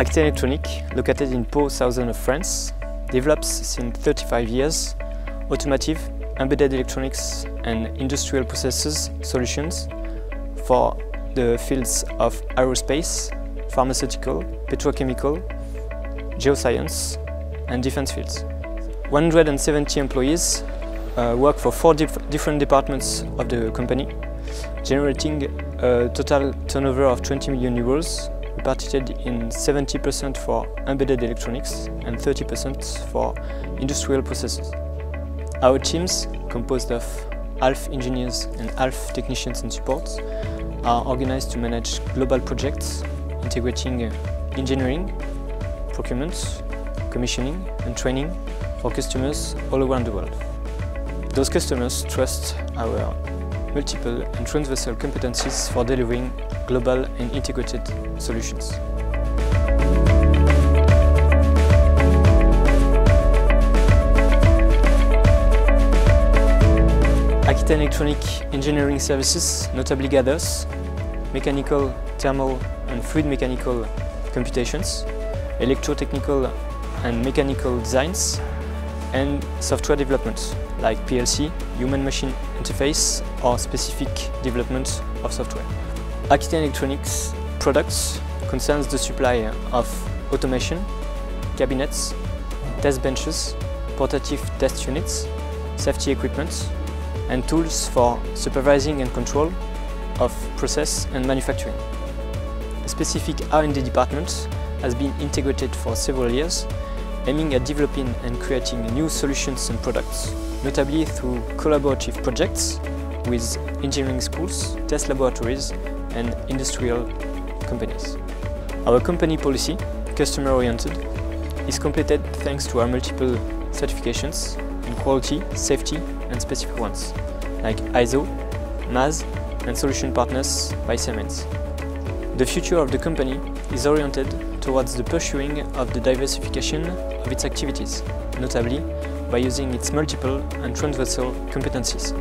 Aquitaine Electronics, located in Pau, southern of France, develops since 35 years automotive, embedded electronics and industrial processes solutions for the fields of aerospace, pharmaceutical, petrochemical, geoscience and defense fields. 170 employees work for 4 different departments of the company, generating a total turnover of 20 million euros, repartited in 70% for embedded electronics and 30% for industrial processes. Our teams, composed of half engineers and half technicians and support, are organized to manage global projects integrating engineering, procurement, commissioning and training for customers all around the world. Those customers trust our multiple and transversal competencies for delivering global and integrated solutions. Aquitaine Electronics engineering services notably gathers mechanical, thermal and fluid mechanical computations, electrotechnical and mechanical designs, and software development like PLC, human-machine interface or specific development of software. Aquitaine Electronics products concerns the supply of automation, cabinets, test benches, portative test units, safety equipment and tools for supervising and control of process and manufacturing. A specific R&D department has been integrated for several years, aiming at developing and creating new solutions and products, notably through collaborative projects with engineering schools, test laboratories and industrial companies. Our company policy, customer-oriented, is completed thanks to our multiple certifications in quality, safety and specific ones, like ISO, MAS and Solution Partners by Siemens. The future of the company is oriented towards the pursuing of the diversification of its activities, notably by using its multiple and transversal competencies.